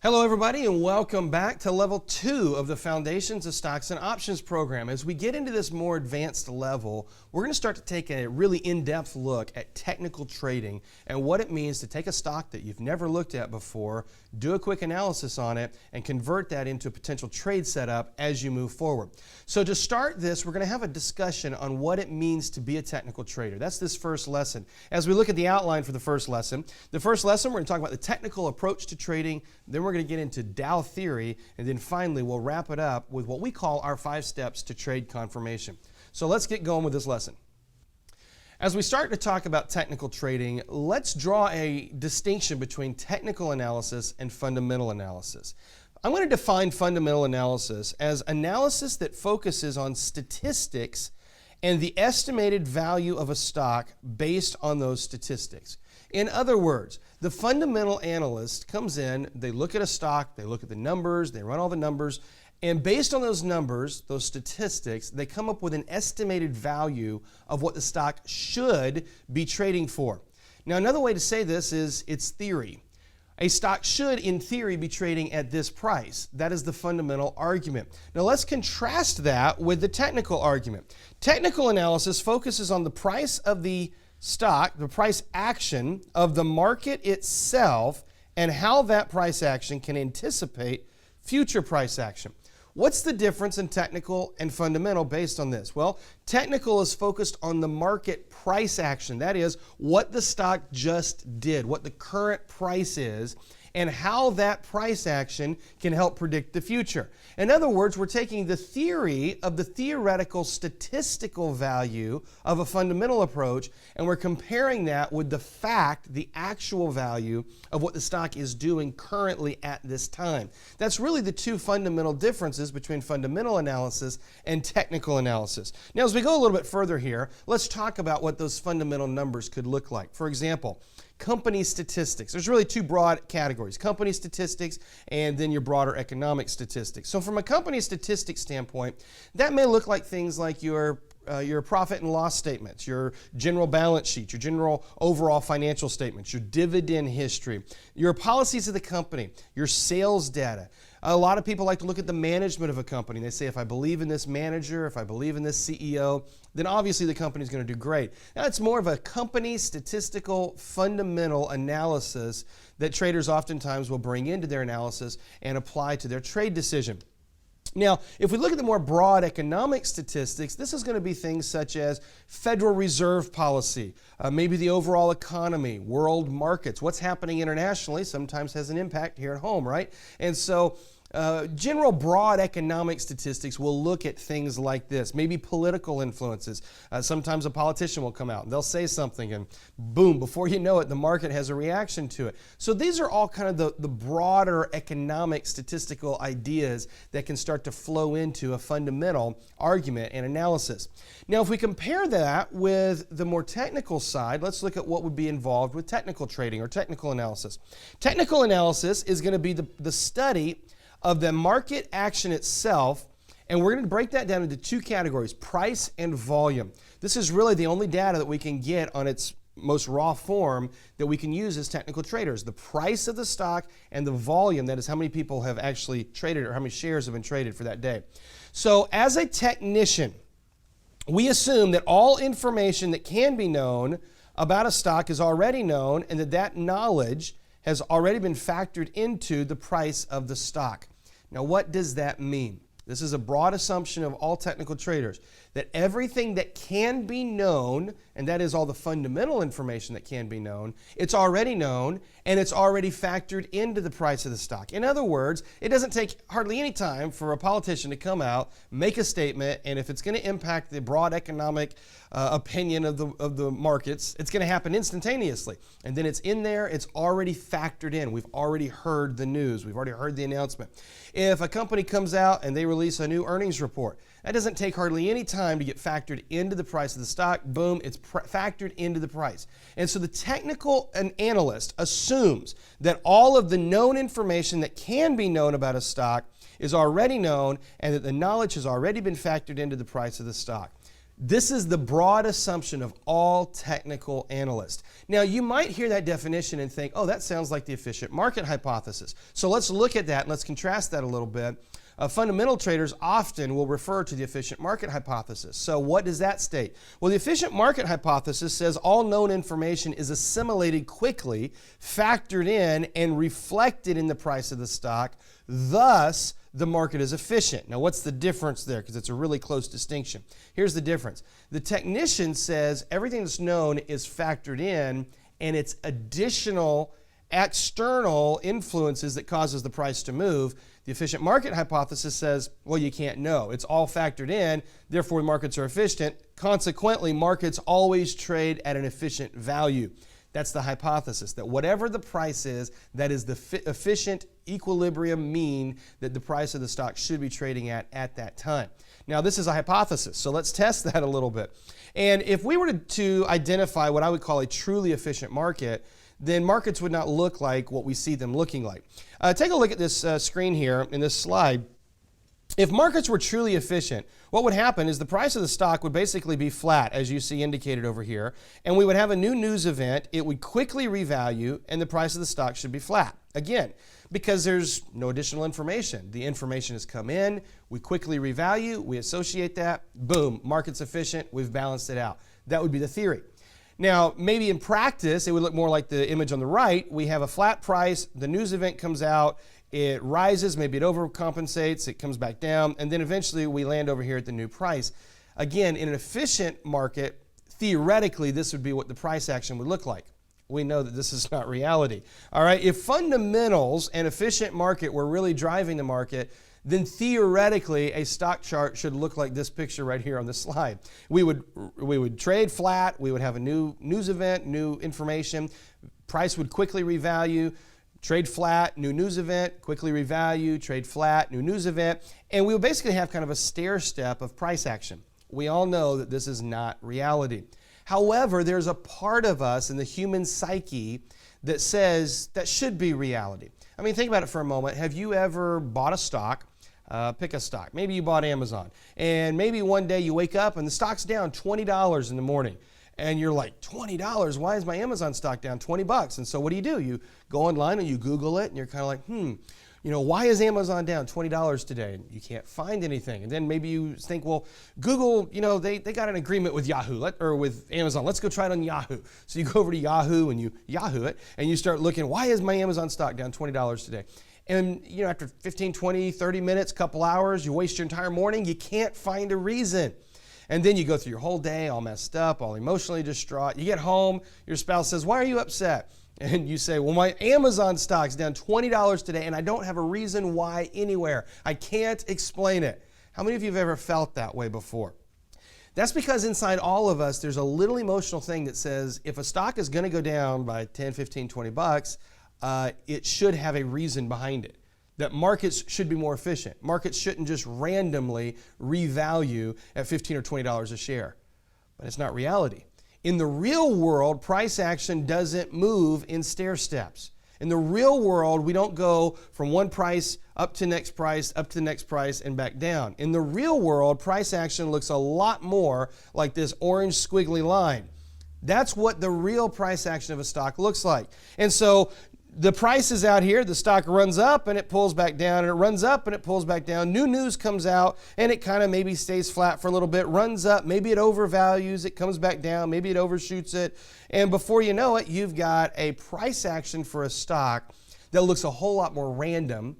Hello everybody and welcome back to level 2 of the Foundations of Stocks and Options program. As we get into this more advanced level, we're going to start to take a really in-depth look at technical trading and what it means to take a stock that you've never looked at before, do a quick analysis on it, and convert that into a potential trade setup as you move forward. So to start this, we're going to have a discussion on what it means to be a technical trader. That's this first lesson. As we look at the outline for the first lesson, we're going to talk about the technical approach to trading, then we're going to get into Dow theory, and then finally we'll wrap it up with what we call our 5 steps to trade confirmation. So let's get going with this lesson. As we start to talk about technical trading, let's draw a distinction between technical analysis and fundamental analysis. I'm going to define fundamental analysis as analysis that focuses on statistics and the estimated value of a stock based on those statistics. In other words, the fundamental analyst comes in, they look at a stock, they look at the numbers, they run all the numbers, and based on those numbers, those statistics, they come up with an estimated value of what the stock should be trading for. Now, another way to say this is it's theory. A stock should, in theory, be trading at this price. That is the fundamental argument. Now let's contrast that with the technical argument. Technical analysis focuses on the price of the stock, the price action of the market itself, and how that price action can anticipate future price action. What's the difference in technical and fundamental based on this? Well, technical is focused on the market price action. That is, what the stock just did, what the current price is, and how that price action can help predict the future. In other words, we're taking the theory of the theoretical statistical value of a fundamental approach, and we're comparing that with the fact, the actual value of what the stock is doing currently at this time. That's really the two fundamental differences between fundamental analysis and technical analysis. Now, as we go a little bit further here, let's talk about what those fundamental numbers could look like. For example, company statistics. There's really two broad categories, company statistics and then your broader economic statistics. So from a company statistics standpoint, that may look like things like your profit and loss statements, your general balance sheet, your general overall financial statements, your dividend history, your policies of the company, your sales data. A lot of people like to look at the management of a company. They say, if I believe in this manager, if I believe in this CEO, then obviously the company is going to do great. Now, it's more of a company statistical fundamental analysis that traders oftentimes will bring into their analysis and apply to their trade decision. Now, if we look at the more broad economic statistics, this is going to be things such as Federal Reserve policy, maybe the overall economy, world markets, what's happening internationally sometimes has an impact here at home, right? And so general broad economic statistics will look at things like this, maybe political influences. Sometimes a politician will come out and they'll say something and boom, before you know it, the market has a reaction to it. So these are all kind of the broader economic statistical ideas that can start to flow into a fundamental argument and analysis. Now, if we compare that with the more technical side, let's look at what would be involved with technical trading or technical analysis. Technical analysis is going to be the study of the market action itself, and we're going to break that down into two categories, price and volume. This is really the only data that we can get on its most raw form that we can use as technical traders. The price of the stock and the volume, that is how many people have actually traded or how many shares have been traded for that day. So as a technician, we assume that all information that can be known about a stock is already known and that knowledge has already been factored into the price of the stock. Now, what does that mean? This is a broad assumption of all technical traders, that everything that can be known, and that is all the fundamental information that can be known, it's already known and it's already factored into the price of the stock. In other words, it doesn't take hardly any time for a politician to come out, make a statement, and if it's going to impact the broad economic opinion of the markets, it's going to happen instantaneously. And then it's in there, it's already factored in. We've already heard the news, we've already heard the announcement. If a company comes out and they release a new earnings report, that doesn't take hardly any time to get factored into the price of the stock. Boom, it's factored into the price. And so the technical analyst assumes that all of the known information that can be known about a stock is already known and that the knowledge has already been factored into the price of the stock. This is the broad assumption of all technical analysts. Now, you might hear that definition and think, oh, that sounds like the efficient market hypothesis. So let's look at that and let's contrast that a little bit. Fundamental traders often will refer to the efficient market hypothesis. So what does that state? Well, the efficient market hypothesis says all known information is assimilated quickly, factored in, and reflected in the price of the stock. Thus, the market is efficient. Now, what's the difference there? Because it's a really close distinction. Here's the difference. The technician says everything that's known is factored in, and it's additional external influences that causes the price to move. The efficient market hypothesis says, well, you can't know. It's all factored in, therefore markets are efficient. Consequently, markets always trade at an efficient value. That's the hypothesis, that whatever the price is, that is the efficient equilibrium mean that the price of the stock should be trading at that time. Now, this is a hypothesis, so let's test that a little bit. And if we were to identify what I would call a truly efficient market, then markets would not look like what we see them looking like. Take a look at this screen here in this slide. If markets were truly efficient, what would happen is the price of the stock would basically be flat, as you see indicated over here, and we would have a new news event. It would quickly revalue, and the price of the stock should be flat. Again, because there's no additional information. The information has come in, we quickly revalue, we associate that, boom, market's efficient, we've balanced it out. That would be the theory. Now, maybe in practice, it would look more like the image on the right. We have a flat price, the news event comes out, it rises, maybe it overcompensates, it comes back down, and then eventually we land over here at the new price. Again, in an efficient market, theoretically, this would be what the price action would look like. We know that this is not reality. All right, if fundamentals and efficient market were really driving the market, then theoretically a stock chart should look like this picture right here on the slide. We would trade flat, we would have a new news event, new information, price would quickly revalue, trade flat, new news event, quickly revalue, trade flat, new news event, and we would basically have kind of a stair step of price action. We all know that this is not reality. However, there's a part of us in the human psyche that says that should be reality. I mean, think about it for a moment. Have you ever bought a stock? Pick a stock. Maybe you bought Amazon, and maybe one day you wake up and the stock's down $20 in the morning. And you're like, $20? Why is my Amazon stock down 20 bucks? And so what do? You go online and you Google it, and you're kind of like, why is Amazon down $20 today? And you can't find anything. And then maybe you think, well, Google, they got an agreement with Yahoo, or with Amazon. Let's go try it on Yahoo. So you go over to Yahoo and you Yahoo it, and you start looking, why is my Amazon stock down $20 today? And after 15, 20, 30 minutes, couple hours, you waste your entire morning, you can't find a reason. And then you go through your whole day all messed up, all emotionally distraught. You get home, your spouse says, why are you upset? And you say, well, my Amazon stock's down $20 today, and I don't have a reason why anywhere. I can't explain it. How many of you have ever felt that way before? That's because inside all of us, there's a little emotional thing that says, if a stock is going to go down by 10, 15, 20 bucks, it should have a reason behind it. That markets should be more efficient. Markets shouldn't just randomly revalue at $15 or $20 a share. But it's not reality. In the real world, price action doesn't move in stair steps. In the real world, we don't go from one price up to next price, up to the next price, and back down. In the real world, price action looks a lot more like this orange squiggly line. That's what the real price action of a stock looks like. And so the price is out here, the stock runs up and it pulls back down, and it runs up and it pulls back down. New news comes out and it kind of maybe stays flat for a little bit, runs up, maybe it overvalues, it comes back down, maybe it overshoots it. And before you know it, you've got a price action for a stock that looks a whole lot more random.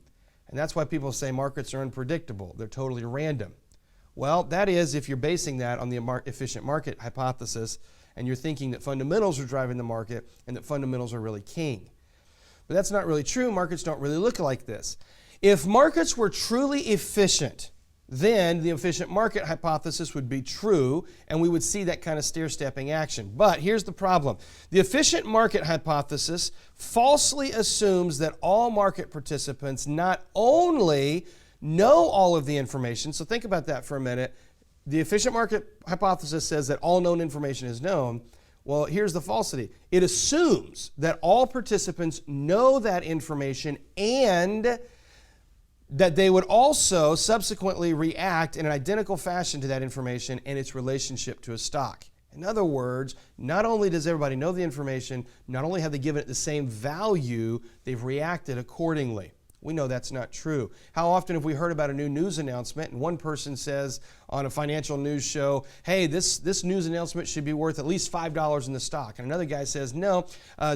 And that's why people say markets are unpredictable. They're totally random. Well, that is if you're basing that on the efficient market hypothesis and you're thinking that fundamentals are driving the market and that fundamentals are really king. But that's not really true. Markets don't really look like this. If markets were truly efficient, then the efficient market hypothesis would be true, and we would see that kind of stair-stepping action. But here's the problem. The efficient market hypothesis falsely assumes that all market participants not only know all of the information, so think about that for a minute. The efficient market hypothesis says that all known information is known. Well, here's the falsity. It assumes that all participants know that information and that they would also subsequently react in an identical fashion to that information and its relationship to a stock. In other words, not only does everybody know the information, not only have they given it the same value, they've reacted accordingly. We know that's not true. How often have we heard about a new news announcement and one person says on a financial news show, hey, this news announcement should be worth at least $5 in the stock. And another guy says, no,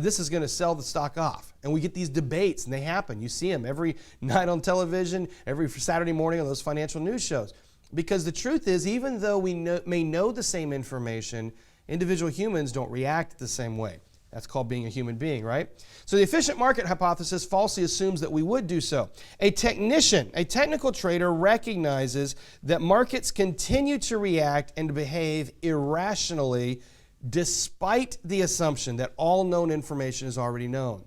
this is going to sell the stock off. And we get these debates and they happen. You see them every night on television, every Saturday morning on those financial news shows. Because the truth is, even though we may know the same information, individual humans don't react the same way. That's called being a human being, right? So the efficient market hypothesis falsely assumes that we would do so. A technician, a technical trader, recognizes that markets continue to react and to behave irrationally despite the assumption that all known information is already known.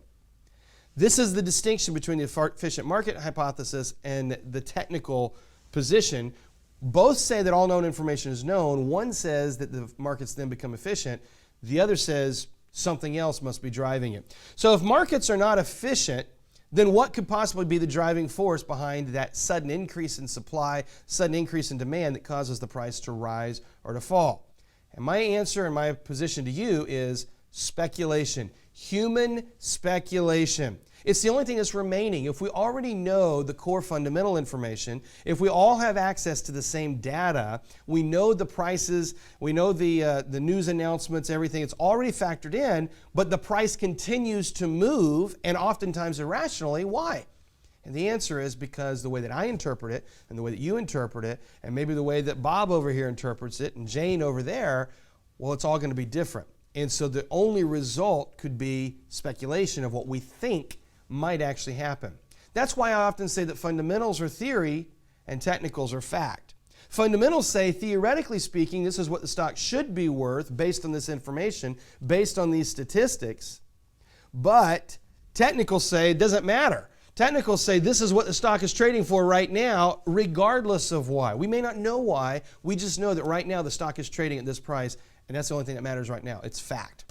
This is the distinction between the efficient market hypothesis and the technical position. Both say that all known information is known. One says that the markets then become efficient. The other says something else must be driving it. So if markets are not efficient, then what could possibly be the driving force behind that sudden increase in supply, sudden increase in demand that causes the price to rise or to fall? And my answer and my position to you is speculation, human speculation. It's the only thing that's remaining. If we already know the core fundamental information, if we all have access to the same data, we know the prices, we know the news announcements, everything, it's already factored in, but the price continues to move, and oftentimes irrationally. Why? And the answer is because the way that I interpret it, and the way that you interpret it, and maybe the way that Bob over here interprets it, and Jane over there, well, it's all going to be different. And so the only result could be speculation of what we think might actually happen. That's why I often say that fundamentals are theory and technicals are fact. Fundamentals say, theoretically speaking, this is what the stock should be worth based on this information, based on these statistics. But technicals say it doesn't matter. Technicals say this is what the stock is trading for right now, regardless of why. We may not know why. We just know that right now the stock is trading at this price, and that's the only thing that matters right now. It's fact.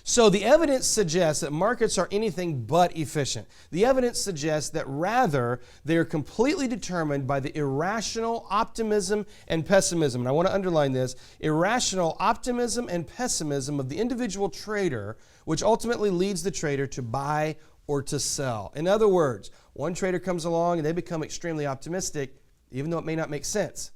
So the evidence suggests that markets are anything but efficient. The evidence suggests that rather they are completely determined by the irrational optimism and pessimism. And I want to underline this, irrational optimism and pessimism of the individual trader, which ultimately leads the trader to buy or to sell. In other words, one trader comes along and they become extremely optimistic, even though it may not make sense.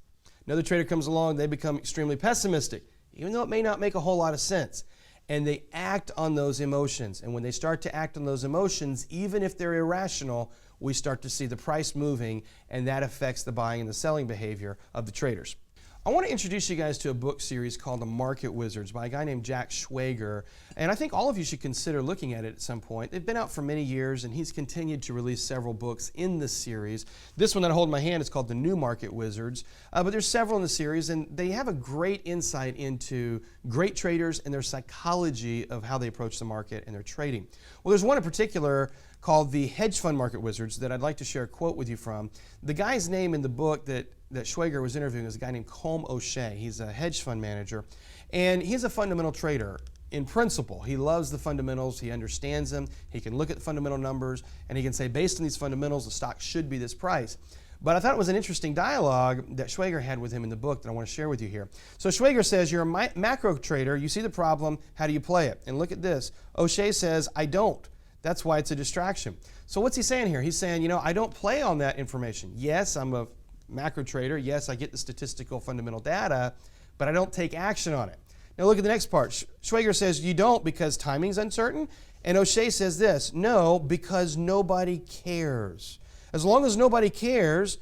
Another trader comes along, they become extremely pessimistic, even though it may not make a whole lot of sense. And they act on those emotions. And when they start to act on those emotions, even if they're irrational, we start to see the price moving, and that affects the buying and the selling behavior of the traders. I want to introduce you guys to a book series called The Market Wizards by a guy named Jack Schwager, and I think all of you should consider looking at it at some point. They've been out for many years, and he's continued to release several books in this series. This one that I hold in my hand is called The New Market Wizards, but there's several in the series, and they have a great insight into great traders and their psychology of how they approach the market and their trading. Well, there's one in particular called The Hedge Fund Market Wizards that I'd like to share a quote with you from. The guy's name in the book that Schwager was interviewing is a guy named OShea. He's a hedge fund manager, and he's a fundamental trader in principle. He loves the fundamentals. He understands them. He can look at the fundamental numbers, and he can say, based on these fundamentals, the stock should be this price. But I thought it was an interesting dialogue that Schwager had with him in the book that I want to share with you here. So Schwager says, you're a macro trader. You see the problem. How do you play it? And look at this. OShea says, I don't. That's why it's a distraction. So what's he saying here? He's saying, I don't play on that information. Yes, I'm a macro trader. Yes, I get the statistical fundamental data, but I don't take action on it. Now look at the next part. Schwager says you don't because timing's uncertain, and OShea says this, no, because nobody cares. As long as nobody cares,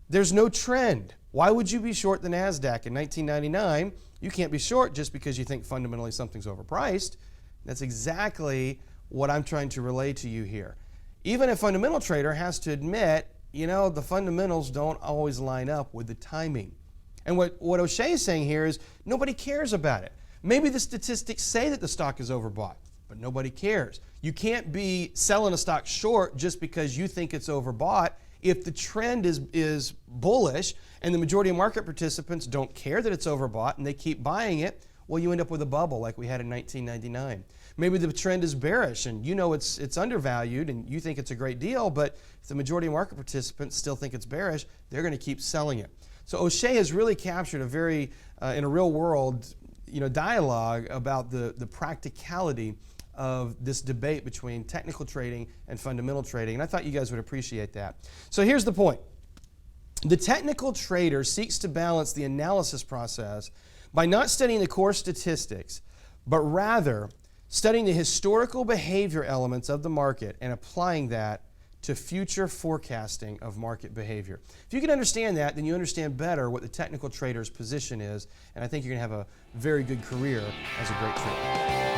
there's no trend. Why would you be short the NASDAQ in 1999? You can't be short just because you think fundamentally something's overpriced. That's exactly what I'm trying to relay to you here. Even a fundamental trader has to admit, the fundamentals don't always line up with the timing. And what OShea is saying here is nobody cares about it. Maybe the statistics say that the stock is overbought, but nobody cares. You can't be selling a stock short just because you think it's overbought. If the trend is bullish and the majority of market participants don't care that it's overbought and they keep buying it, well, you end up with a bubble like we had in 1999. Maybe the trend is bearish and you know it's undervalued and you think it's a great deal, but if the majority of market participants still think it's bearish, they're going to keep selling it. So OShea has really captured a very, in a real world, dialogue about the practicality of this debate between technical trading and fundamental trading, and I thought you guys would appreciate that. So here's the point. The technical trader seeks to balance the analysis process by not studying the core statistics, but rather studying the historical behavior elements of the market and applying that to future forecasting of market behavior. If you can understand that, then you understand better what the technical trader's position is, and I think you're going to have a very good career as a great trader.